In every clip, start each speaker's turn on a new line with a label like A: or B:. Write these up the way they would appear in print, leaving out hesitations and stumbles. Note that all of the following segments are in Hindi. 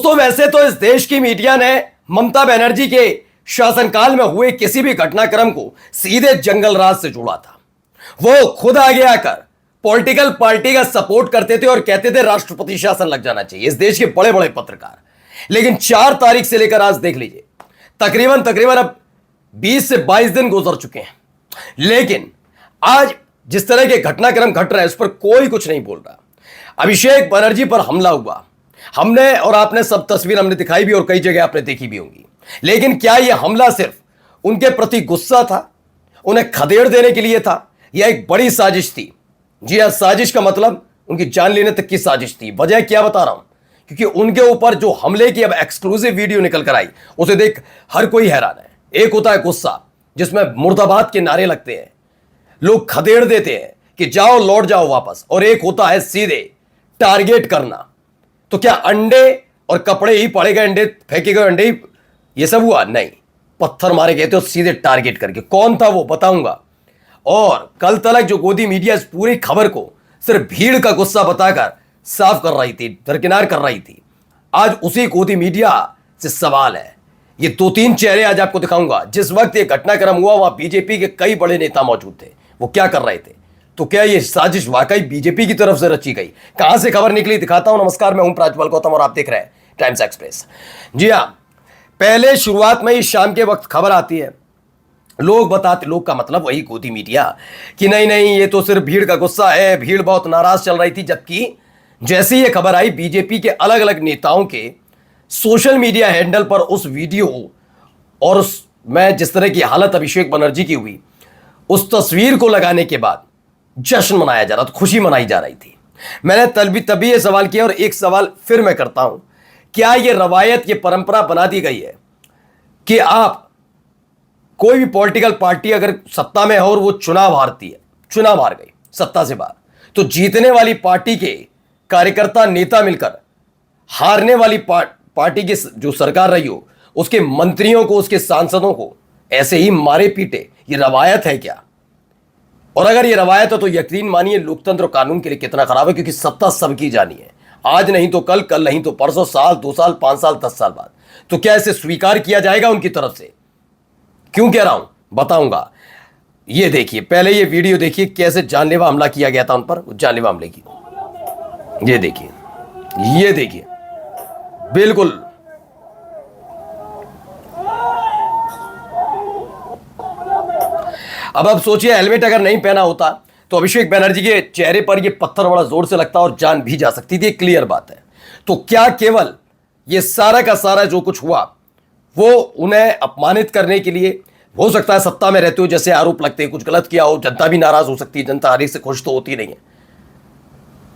A: दोस्तों, वैसे तो इस देश की मीडिया ने ममता बनर्जी के शासनकाल में हुए किसी भी घटनाक्रम को सीधे जंगल राज से जोड़ा था। वो खुद आगे आकर पॉलिटिकल पार्टी का सपोर्ट करते थे और कहते थे राष्ट्रपति शासन लग जाना चाहिए। इस देश के बड़े बड़े पत्रकार। लेकिन 4 तारीख से लेकर आज देख लीजिए, तकरीबन अब 20 से 22 दिन गुजर चुके हैं, लेकिन आज जिस तरह के घटनाक्रम घट रहे हैं उस पर कोई कुछ नहीं बोल रहा। अभिषेक बनर्जी पर हमला हुआ, हमने और आपने सब तस्वीर हमने दिखाई भी और कई जगह आपने देखी भी होंगी। लेकिन क्या यह हमला सिर्फ उनके प्रति गुस्सा था, उन्हें खदेड़ देने के लिए था, यह एक बड़ी साजिश थी? जी हां, साजिश का मतलब उनकी जान लेने तक की साजिश थी। वजह क्या बता रहा हूं, क्योंकि उनके ऊपर जो हमले की अब एक्सक्लूसिव वीडियो निकल कर आई, उसे देख हर कोई हैरान है। एक होता है गुस्सा, जिसमें मुर्दाबाद के नारे लगते हैं, लोग खदेड़ देते हैं कि जाओ लौट जाओ वापस, और एक होता है सीधे टारगेट करना। तो क्या अंडे और कपड़े ही पड़े गए, अंडे फेंके गए, अंडे ही ये सब हुआ? नहीं, पत्थर मारे गए थे और सीधे टारगेट करके। कौन था वो बताऊंगा। और कल तक जो गोदी मीडिया इस पूरी खबर को सिर्फ भीड़ का गुस्सा बताकर साफ कर रही थी, दरकिनार कर रही थी, आज उसी गोदी मीडिया से सवाल है। ये 2-3 चेहरे आज आपको दिखाऊंगा। जिस वक्त ये घटनाक्रम हुआ वहां बीजेपी के कई बड़े नेता मौजूद थे, वो क्या कर रहे थे। तो क्या ये साजिश वाकई बीजेपी की तरफ से रची गई? कहां से खबर निकली, दिखाता हूं। नमस्कार, मैं हूं प्राज्वल गौतम और आप देख रहे हैं टाइम्स एक्सप्रेस। जी हां, पहले शुरुआत में ही शाम के वक्त खबर आती है, लोग बताते, लोग का मतलब वही गोदी मीडिया, कि नहीं नहीं ये तो सिर्फ भीड़ का गुस्सा है, भीड़ बहुत नाराज चल रही थी। जबकि जैसे ही ये खबर आई, बीजेपी के अलग अलग नेताओं के सोशल मीडिया हैंडल पर उस वीडियो और मैं जिस तरह की हालत अभिषेक बनर्जी की हुई, उस तस्वीर को लगाने के बाद जश्न मनाया जा रहा था, खुशी मनाई जा रही थी। मैंने तभी ये सवाल किया और एक सवाल फिर मैं करता हूं, क्या ये रवायत, ये परंपरा बना दी गई है कि आप कोई भी पॉलिटिकल पार्टी अगर सत्ता में हो और वो चुनाव हारती है, चुनाव हार गई सत्ता से बाहर, तो जीतने वाली पार्टी के कार्यकर्ता नेता मिलकर हारने वाली पार्टी की जो सरकार रही हो उसके मंत्रियों को, उसके सांसदों को ऐसे ही मारे पीटे? ये रवायत है क्या? और अगर ये रवायत है तो यकीन मानिए लोकतंत्र और कानून के लिए कितना खराब है, क्योंकि सत्ता सबकी जानी है। आज नहीं तो कल, कल नहीं तो परसों, साल 2 साल 5 साल 10 साल बाद। तो क्या इसे स्वीकार किया जाएगा उनकी तरफ से? क्यों कह रहा हूं, बताऊंगा। ये देखिए, पहले ये वीडियो देखिए, कैसे जानलेवा हमला किया गया था उन पर, जानलेवा हमले की। ये देखिए, ये देखिए, बिल्कुल अब सोचिए, हेलमेट अगर नहीं पहना होता तो अभिषेक बनर्जी के चेहरे पर यह पत्थर बड़ा जोर से लगता और जान भी जा सकती थी, क्लियर बात है। तो क्या केवल यह सारा का सारा जो कुछ हुआ वो उन्हें अपमानित करने के लिए? हो सकता है सत्ता में रहते हो जैसे आरोप लगते हैं, कुछ गलत किया हो, जनता भी नाराज हो सकती है, जनता हर एक से खुश तो होती नहीं है।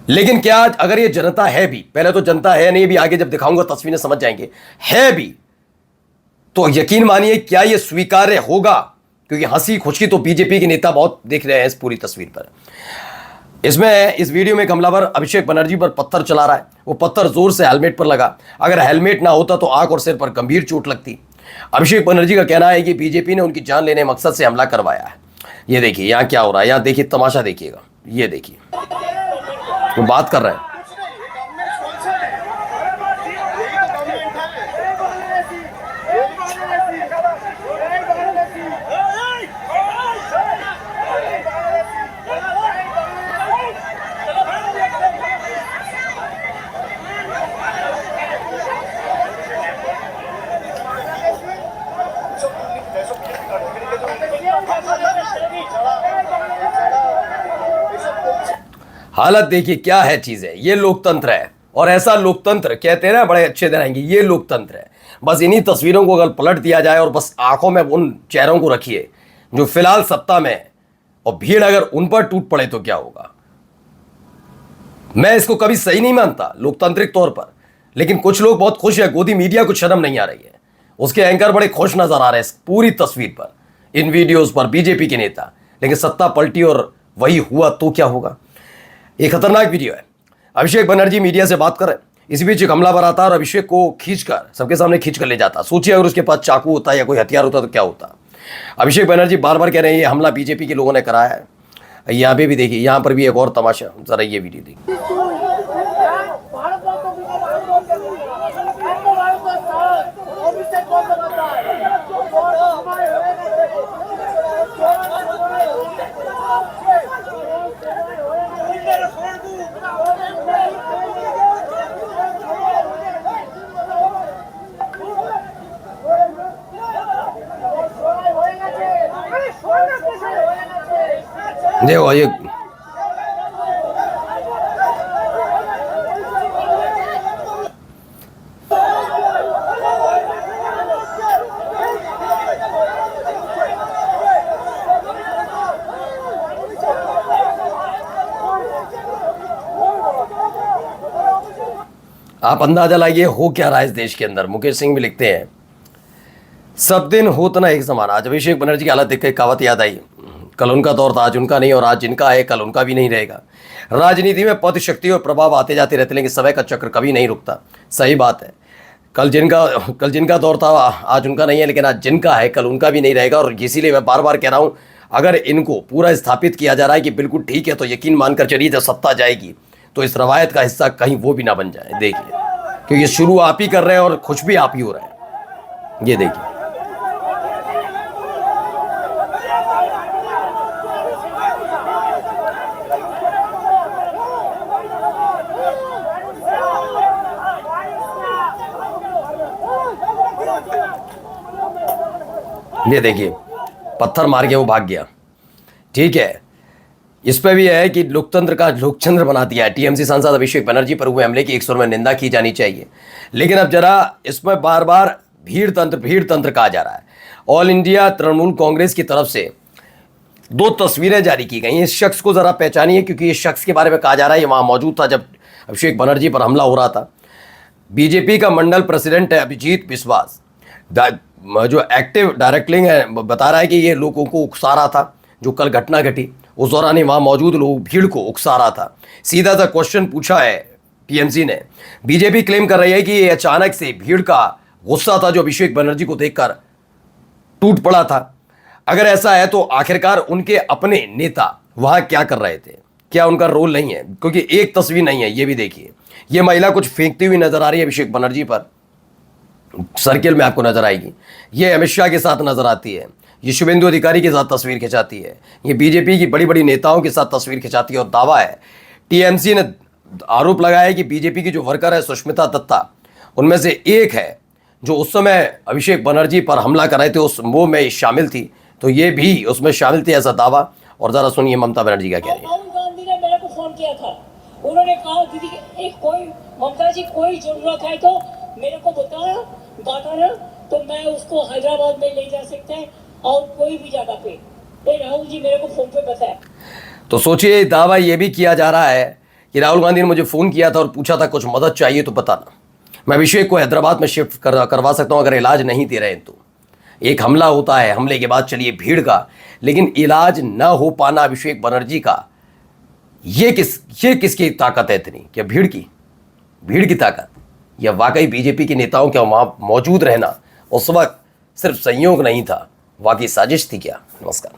A: लेकिन क्या अगर ये जनता है भी, पहले तो जनता है नहीं, भी आगे जब दिखाऊंगा तस्वीरें समझ जाएंगे, है भी, तो यकीन मानिए क्या ये स्वीकार्य होगा? क्योंकि हंसी खुशी तो बीजेपी के नेता बहुत देख रहे हैं इस पूरी तस्वीर पर। इसमें इस वीडियो में एक हमलावर अभिषेक बनर्जी पर पत्थर चला रहा है, वो पत्थर जोर से हेलमेट पर लगा। अगर हेलमेट ना होता तो आंख और सिर पर गंभीर चोट लगती। अभिषेक बनर्जी का कहना है कि बीजेपी ने उनकी जान लेने मकसद से हमला करवाया है। ये देखिए यहां क्या हो रहा है, यहां देखिए तमाशा देखिएगा, ये देखिए वो बात कर रहे हैं। हालत देखिए क्या है, चीज है ये, लोकतंत्र है। और ऐसा लोकतंत्र कहते हैं ना, बड़े अच्छे दिन आएंगे, ये लोकतंत्र है। बस इन्हीं तस्वीरों को अगर पलट दिया जाए और बस आंखों में उन चेहरों को रखिए जो फिलहाल सत्ता में है, और भीड़ अगर उन पर टूट पड़े तो क्या होगा। मैं इसको कभी सही नहीं मानता लोकतांत्रिक तौर पर, लेकिन कुछ लोग बहुत खुश है, गोदी मीडिया को शर्म नहीं आ रही है, उसके एंकर बड़े खुश नजर आ रहे हैं पूरी तस्वीर पर, इन वीडियोज पर, बीजेपी के नेता। लेकिन सत्ता पलटी और वही हुआ तो क्या होगा। एक खतरनाक वीडियो है, अभिषेक बनर्जी मीडिया से बात कर रहे हैं, इसी बीच एक हमलावर आता है और अभिषेक को खींचकर सबके सामने खींचकर ले जाता। सोचिए अगर उसके पास चाकू होता या कोई हथियार होता तो क्या होता। अभिषेक बनर्जी बार बार कह रहे हैं ये हमला बीजेपी के लोगों ने कराया है। यहाँ पे भी देखिए, यहाँ पर भी एक और तमाशा, जरा ये वीडियो देखिए। देखो ये आप अंदाजा लाइए हो क्या रहा है इस देश के अंदर। मुकेश सिंह भी लिखते हैं, सब दिन होता ना एक समान। आज अभिषेक बनर्जी की हालत देख के कहावत याद आई, कल उनका दौर था आज उनका नहीं, और आज जिनका है कल उनका भी नहीं रहेगा। राजनीति में पद, शक्ति और प्रभाव आते जाते रहते, लेकिन समय का चक्र कभी नहीं रुकता। सही बात है, कल जिनका दौर था आज उनका नहीं है, लेकिन आज जिनका है कल उनका भी नहीं रहेगा। और इसीलिए मैं बार बार कह रहा हूँ, अगर इनको पूरा स्थापित किया जा रहा है कि बिल्कुल ठीक है, तो यकीन मानकर चलिए जब सत्ता जाएगी तो इस रवायत का हिस्सा कहीं वो भी ना बन जाए। देखिए, क्योंकि शुरू आप ही कर रहे हैं और खुश भी आप ही हो रहे हैं। ये देखिए, ये देखिए, पत्थर मार के वो भाग गया। ठीक है, इस पे भी है कि लोकतंत्र का लोकचंद्र बना दिया है। टीएमसी सांसद अभिषेक बनर्जी पर हुए हमले की एक सुर में निंदा की जानी चाहिए, लेकिन अब जरा इसमें बार बार भीड़ तंत्र कहा जा रहा है। ऑल इंडिया तृणमूल कांग्रेस की तरफ से 2 तस्वीरें जारी की गई। इस शख्स को जरा पहचानिए, क्योंकि इस शख्स के बारे में कहा जा रहा है ये वहां मौजूद था जब अभिषेक बनर्जी पर हमला हो रहा था। बीजेपी का मंडल प्रेसिडेंट है अभिजीत विश्वास, जो एक्टिव डायरेक्टलिंग है, बता रहा है कि ये लोगों को उकसा रहा था। जो कल घटना घटी उस दौरान ही वहां मौजूद लोग भीड़ को उकसा रहा था। सीधा सा क्वेश्चन पूछा है टीएमसी ने। बीजेपी क्लेम कर रही है कि ये अचानक से भीड़ का गुस्सा था जो अभिषेक बनर्जी को देखकर टूट पड़ा था। अगर ऐसा है तो आखिरकार उनके अपने नेता वहां क्या कर रहे थे? क्या उनका रोल नहीं है? क्योंकि एक तस्वीर नहीं है, ये भी देखिए, ये महिला कुछ फेंकती हुई नजर आ रही है अभिषेक बनर्जी पर, सर्किल में आपको नजर आएगी। ये अमित शाह के साथ नजर आती है, ये शुभेंदु अधिकारी के साथ तस्वीर खिंचाती है, ये बीजेपी की बड़ी बड़ी नेताओं के साथ तस्वीर खिंचाती है। और दावा है, टीएमसी ने आरोप लगाया है कि बीजेपी की जो वर्कर है सुष्मिता दत्ता, उनमें से एक है जो उस समय अभिषेक बनर्जी पर हमला कर रहे थे उस वो में शामिल थी, तो ये भी उसमें शामिल थी, ऐसा दावा। और जरा सुनिए ममता बनर्जी का क्या है।
B: राहुल गांधी ने मेरे को फोन किया था, उन्होंने कहा दीदी एक कोई ममता जी कोई जरूरत है तो मेरे को बताना, तो मैं उसको हैदराबाद में ले जा सकते हैं और कोई भी जगह पे। तो राहुल जी मेरे को फोन पे बताया।
A: तो सोचिए, दावा ये भी किया जा रहा है कि राहुल गांधी ने मुझे फोन किया था और पूछा था कुछ मदद चाहिए तो बताना, मैं अभिषेक को हैदराबाद में शिफ्ट करवा सकता हूं अगर इलाज नहीं दे रहे तो। एक हमला होता है, हमले के बाद चलिए भीड़ का, लेकिन इलाज ना हो पाना अभिषेक बनर्जी का, ये किसकी ताकत है इतनी? क्या भीड़ की ताकत, या वाकई बीजेपी के नेताओं के वहां मौजूद रहना उस वक्त सिर्फ संयोग नहीं था, वाकई साजिश थी क्या? नमस्कार।